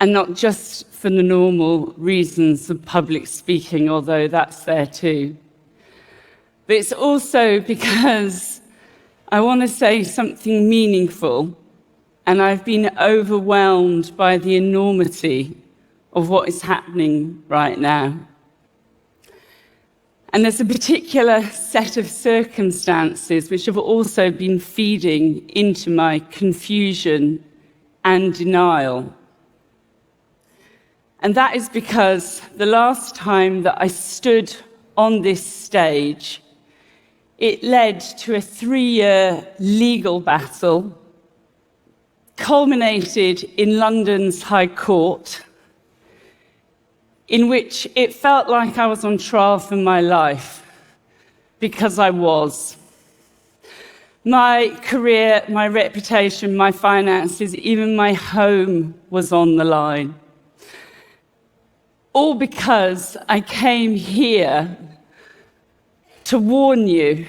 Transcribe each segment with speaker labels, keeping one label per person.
Speaker 1: and not just for the normal reasons of public speaking, although that's there too. But it's also because I want to say something meaningful, and I've been overwhelmed by the enormity of what is happening right now. And there's a particular set of circumstances which have also been feeding into my confusion and denial. And that is because the last time that I stood on this stage, it led to a 3-year legal battle, culminated in London's High Court, in which it felt like I was on trial for my life, because I was. My career, my reputation, my finances, even my home was on the line. All because I came here to warn you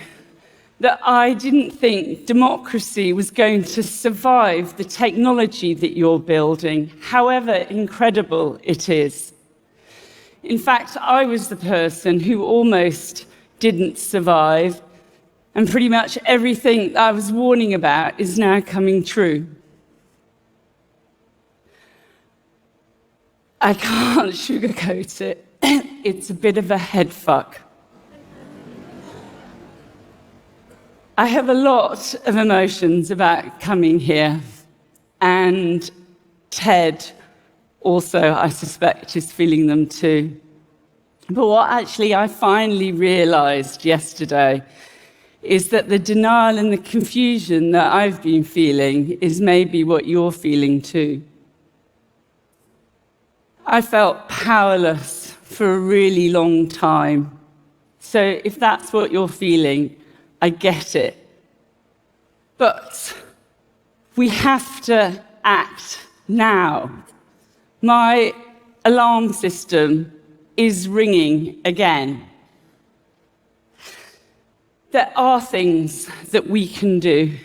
Speaker 1: that I didn't think democracy was going to survive the technology that you're building, however incredible it is. In fact, I was the person who almost didn't survive, and pretty much everything I was warning about is now coming true. I can't sugarcoat it. It's a bit of a head fuck. I have a lot of emotions about coming here, and Ted also, I suspect, is feeling them too. But what actually I finally realized yesterday is that the denial and the confusion that I've been feeling is maybe what you're feeling too. I felt powerless for a really long time. So if that's what you're feeling, I get it. But we have to act now. My alarm system is ringing again. There are things that we can do.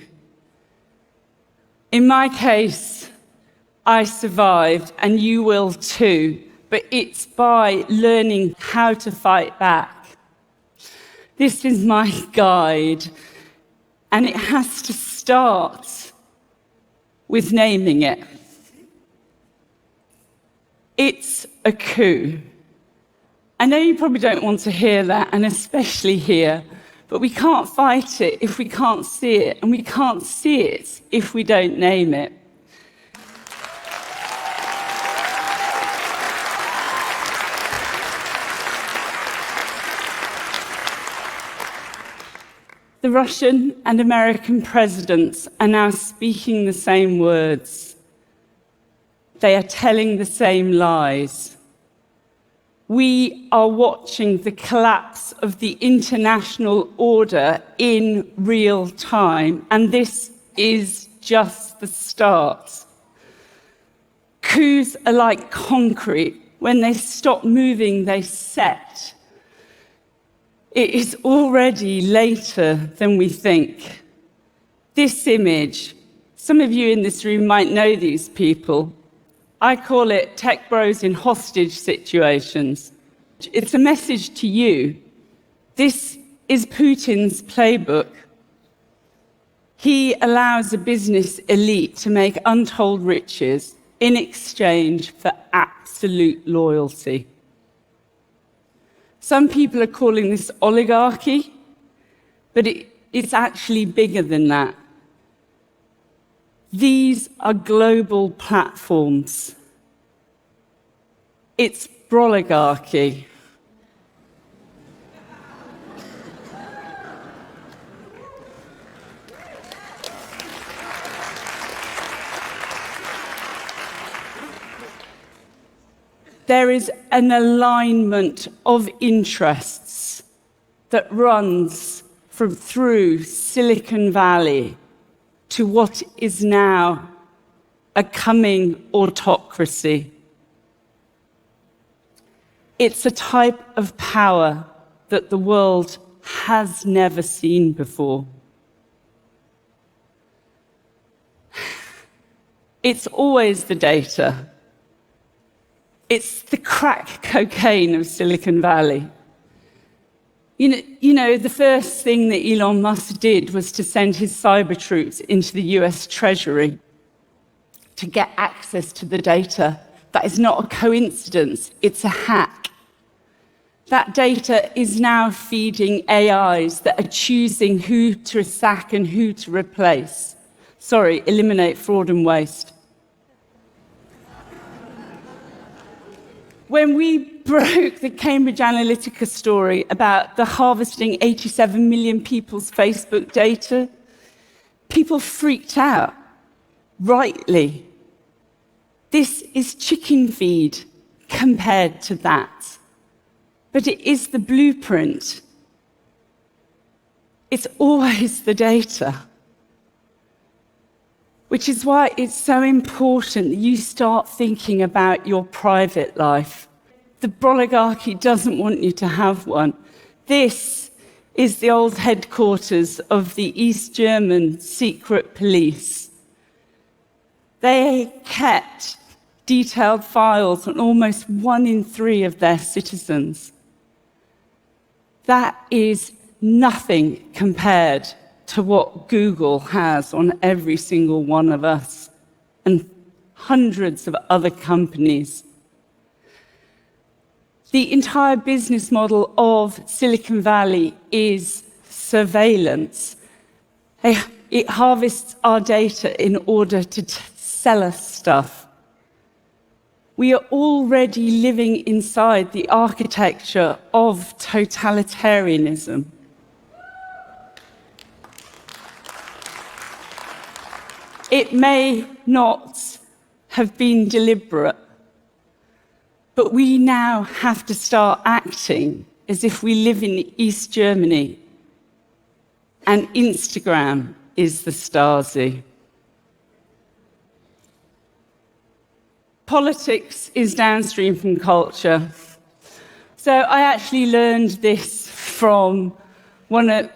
Speaker 1: In my case, I survived, and you will too, but it's by learning how to fight back. This is my guide, and it has to start with naming it. It's a coup. I know you probably don't want to hear that, and especially here, but we can't fight it if we can't see it, and we can't see it if we don't name it. The Russian and American presidents are now speaking the same words. They are telling the same lies. We are watching the collapse of the international order in real time, and this is just the start. Coups are like concrete. When they stop moving, they set. It is already later than we think. This image, some of you in this room might know these people. I call it tech bros in hostage situations. It's a message to you. This is Putin's playbook. He allows a business elite to make untold riches in exchange for absolute loyalty. Some people are calling this oligarchy, but it's actually bigger than that. These are global platforms. It's broligarchy. There is an alignment of interests that runs through Silicon Valley to what is now a coming autocracy. It's a type of power that the world has never seen before. It's always the data. It's the crack cocaine of Silicon Valley. The first thing that Elon Musk did was to send his cyber troops into the US Treasury to get access to the data. That is not a coincidence, it's a hack. That data is now feeding AIs that are choosing who to sack and who to replace. Eliminate fraud and waste. When we broke the Cambridge Analytica story about the harvesting 87 million people's Facebook data, people freaked out, rightly. This is chicken feed compared to that. But it is the blueprint. It's always the data. Which is why it's so important that you start thinking about your private life. The oligarchy doesn't want you to have one. This is the old headquarters of the East German secret police. They kept detailed files on almost 1 in 3 of their citizens. That is nothing compared to what Google has on every single one of us and hundreds of other companies. The entire business model of Silicon Valley is surveillance. It harvests our data in order to sell us stuff. We are already living inside the architecture of totalitarianism. It may not have been deliberate, but we now have to start acting as if we live in East Germany and Instagram is the Stasi. Politics is downstream from culture. So I actually learned this from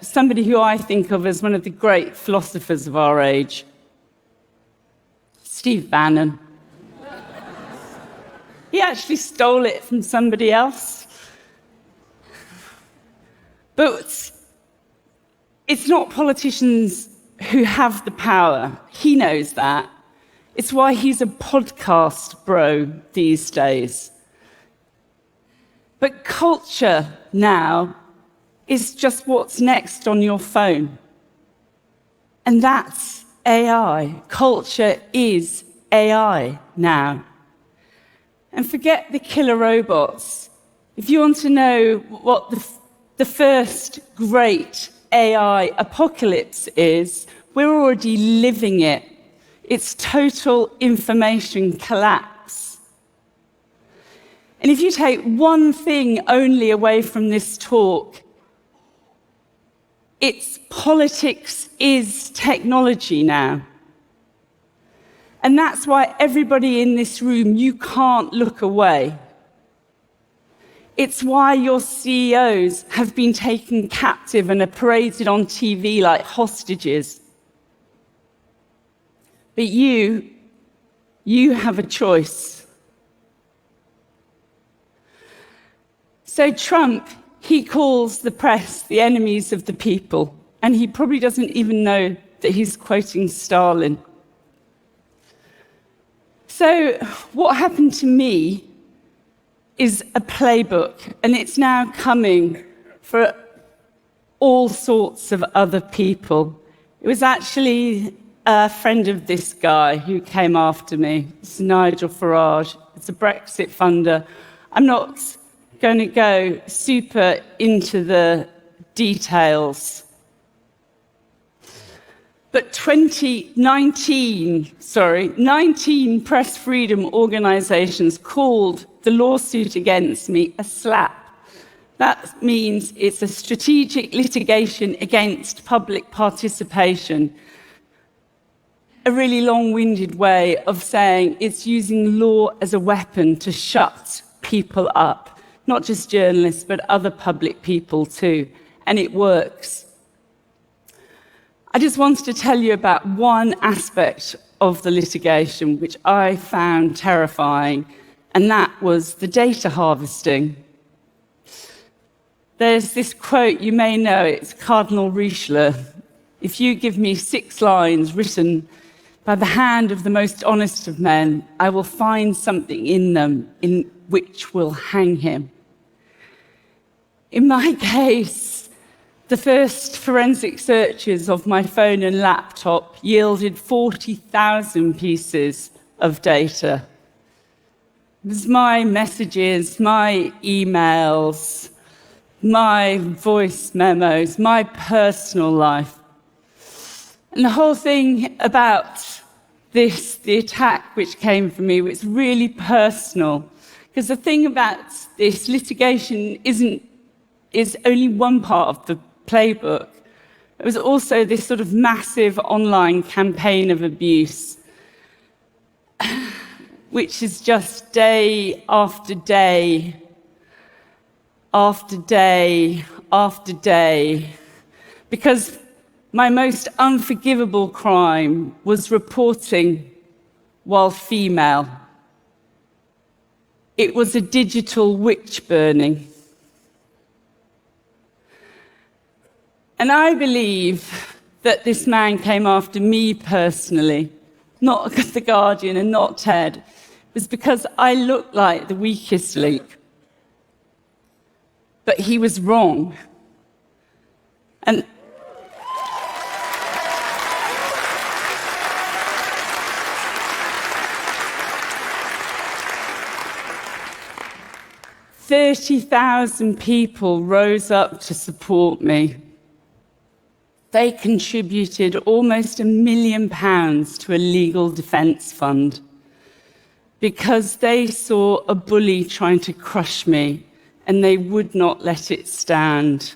Speaker 1: somebody who I think of as one of the great philosophers of our age, Steve Bannon. He actually stole it from somebody else. But it's not politicians who have the power. He knows that. It's why he's a podcast bro these days. But culture now is just what's next on your phone. And that's AI. Culture is AI now. And forget the killer robots. If you want to know what the first great AI apocalypse is, we're already living it. It's total information collapse. And if you take one thing only away from this talk, it's politics is technology now. And that's why everybody in this room, you can't look away. It's why your CEOs have been taken captive and are paraded on TV like hostages. But you have a choice. So Trump, he calls the press the enemies of the people, and he probably doesn't even know that he's quoting Stalin. So what happened to me is a playbook, and it's now coming for all sorts of other people. It was actually a friend of this guy who came after me. It's Nigel Farage. It's a Brexit funder. I'm not going to go super into the details. But 19 press freedom organizations called the lawsuit against me a slap. That means it's a strategic litigation against public participation. A really long-winded way of saying it's using law as a weapon to shut people up, not just journalists, but other public people too. And it works. I just wanted to tell you about one aspect of the litigation which I found terrifying and that was the data harvesting. There's this quote, you may know, it's Cardinal Richelieu. If you give me 6 lines written by the hand of the most honest of men, I will find something in them in which will hang him. In my case, the first forensic searches of my phone and laptop yielded 40,000 pieces of data. It was my messages, my emails, my voice memos, my personal life. And the whole thing about this, the attack which came from me, was really personal. Because the thing about this litigation is only one part of the playbook. It was also this sort of massive online campaign of abuse, which is just day after day, after day, after day. Because my most unforgivable crime was reporting while female. It was a digital witch burning. And I believe that this man came after me personally, not The Guardian and not Ted. It was because I looked like the weakest link. But he was wrong. And 30,000 people rose up to support me. They contributed almost £1 million to a legal defence fund because they saw a bully trying to crush me and they would not let it stand.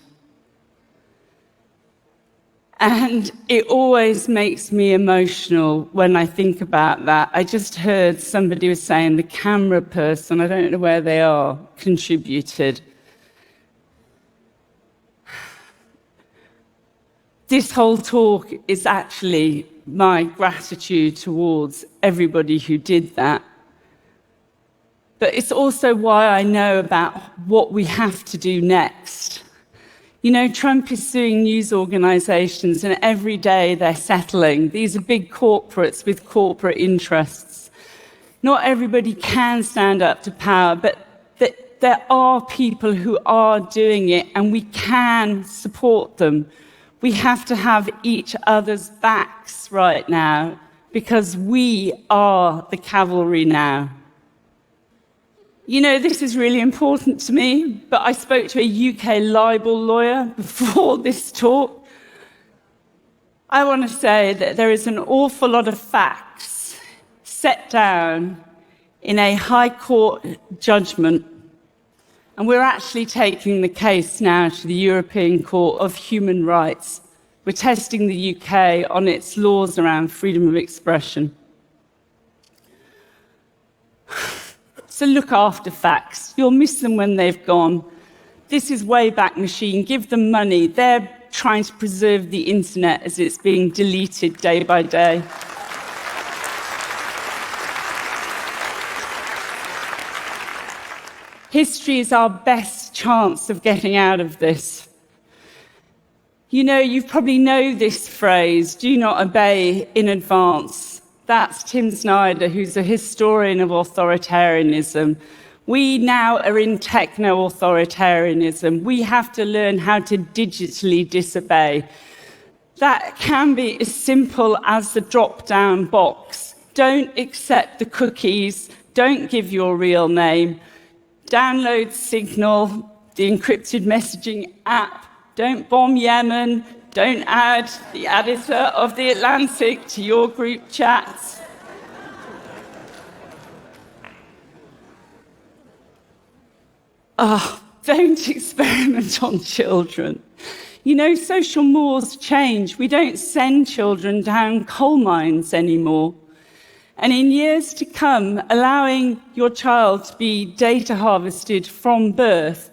Speaker 1: And it always makes me emotional when I think about that. I just heard somebody was saying the camera person, I don't know where they are, contributed. This whole talk is actually my gratitude towards everybody who did that. But it's also why I know about what we have to do next. You know, Trump is suing news organizations, and every day they're settling. These are big corporates with corporate interests. Not everybody can stand up to power, but there are people who are doing it, and we can support them. We have to have each other's backs right now, because we are the cavalry now. You know, this is really important to me, but I spoke to a UK libel lawyer before this talk. I want to say that there is an awful lot of facts set down in a High Court judgment, and we're actually taking the case now to the European Court of Human Rights. We're testing the UK on its laws around freedom of expression. So look after facts. You'll miss them when they've gone. This is Wayback Machine. Give them money. They're trying to preserve the internet as it's being deleted day by day. History is our best chance of getting out of this. You know, you probably know this phrase, do not obey in advance. That's Tim Snyder, who's a historian of authoritarianism. We now are in techno-authoritarianism. We have to learn how to digitally disobey. That can be as simple as the drop-down box. Don't accept the cookies. Don't give your real name. Download Signal, the encrypted messaging app. Don't bomb Yemen. Don't add the editor of The Atlantic to your group chats. Don't experiment on children. You know, social mores change. We don't send children down coal mines anymore. And in years to come, allowing your child to be data harvested from birth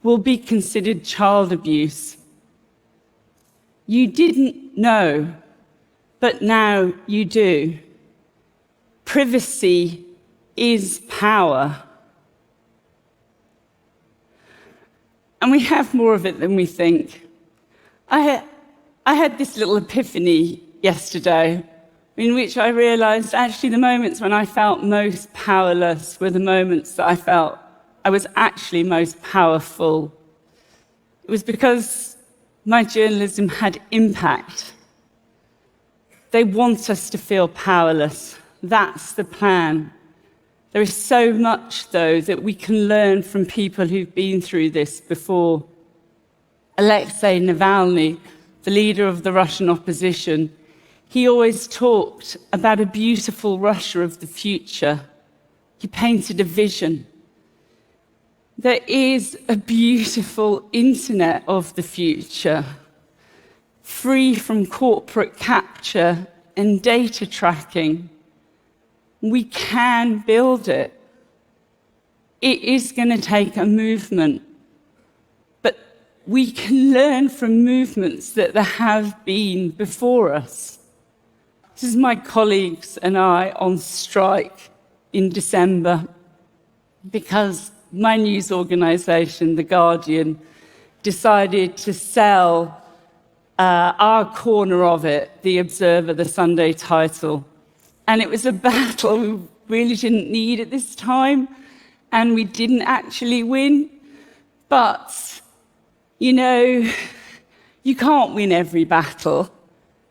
Speaker 1: will be considered child abuse. You didn't know, but now you do. Privacy is power. And we have more of it than we think. I had this little epiphany yesterday in which I realized actually the moments when I felt most powerless were the moments that I felt I was actually most powerful. It was because my journalism had impact. They want us to feel powerless. That's the plan. There is so much, though, that we can learn from people who've been through this before. Alexei Navalny, the leader of the Russian opposition, he always talked about a beautiful Russia of the future. He painted a vision. There is a beautiful internet of the future, free from corporate capture and data tracking. We can build it. It is going to take a movement, but we can learn from movements that there have been before us. This is my colleagues and I on strike in December because my news organisation, The Guardian, decided to sell our corner of it, The Observer, the Sunday title. And it was a battle we really didn't need at this time, and we didn't actually win. But, you know, you can't win every battle,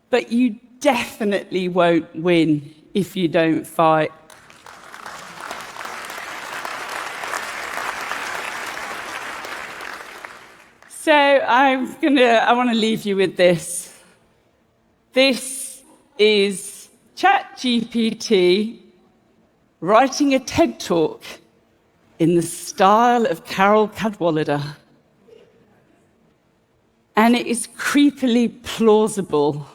Speaker 1: but you definitely won't win if you don't fight. So I want to leave you with this. This is ChatGPT writing a TED Talk in the style of Carole Cadwalladr. And it is creepily plausible.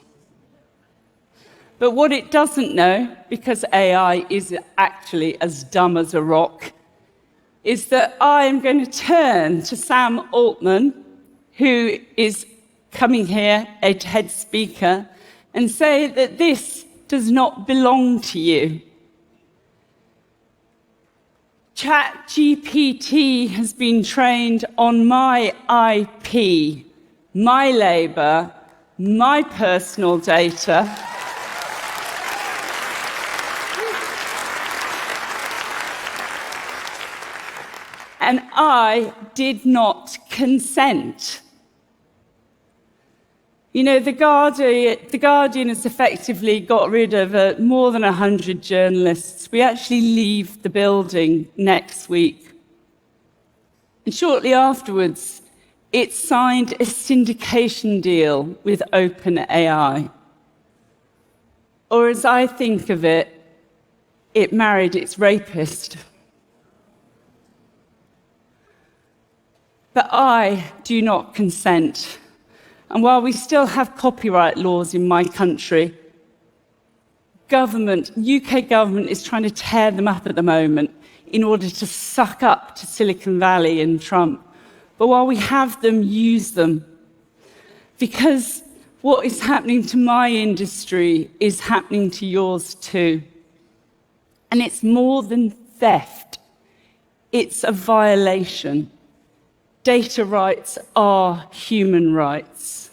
Speaker 1: But what it doesn't know, because AI is actually as dumb as a rock, is that I am going to turn to Sam Altman, who is coming here, a TED speaker, and say that this does not belong to you. ChatGPT has been trained on my IP, my labour, my personal data. And I did not consent. You know, The Guardian has effectively got rid of more than 100 journalists. We actually leave the building next week. And shortly afterwards, it signed a syndication deal with OpenAI. Or as I think of it, it married its rapist. But I do not consent. And while we still have copyright laws in my country, UK government is trying to tear them up at the moment in order to suck up to Silicon Valley and Trump. But while we have them, use them. Because what is happening to my industry is happening to yours too. And it's more than theft. It's a violation. Data rights are human rights.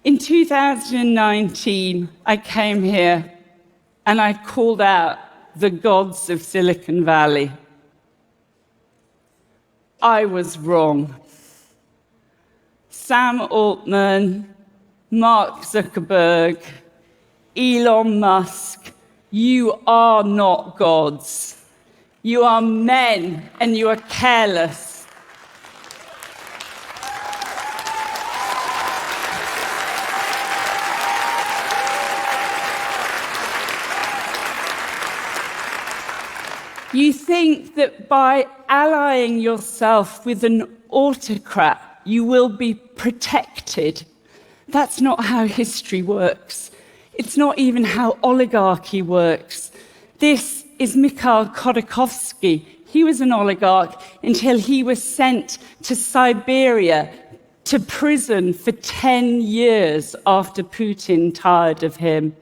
Speaker 1: In 2019, I came here and I called out the gods of Silicon Valley. I was wrong. Sam Altman, Mark Zuckerberg, Elon Musk, you are not gods. You are men and you are careless. You think that by allying yourself with an autocrat, you will be protected. That's not how history works. It's not even how oligarchy works. This is Mikhail Khodorkovsky. He was an oligarch until he was sent to Siberia to prison for 10 years after Putin tired of him.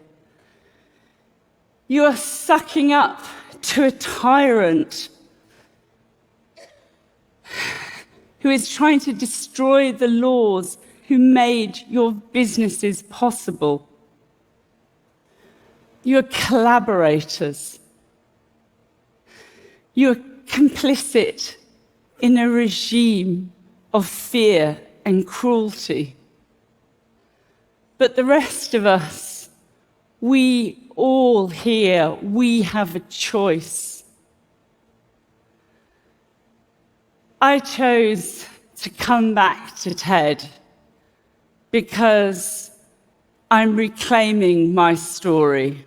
Speaker 1: You are sucking up to a tyrant who is trying to destroy the laws who made your businesses possible. You are collaborators. You are complicit in a regime of fear and cruelty. But the rest of us, we all here, we have a choice. I chose to come back to TED because I'm reclaiming my story,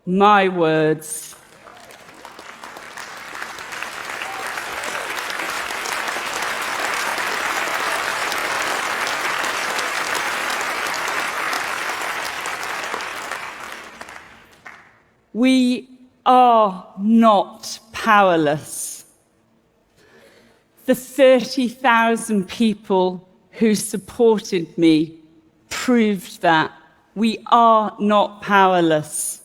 Speaker 1: my words. We are not powerless. The 30,000 people who supported me proved that we are not powerless.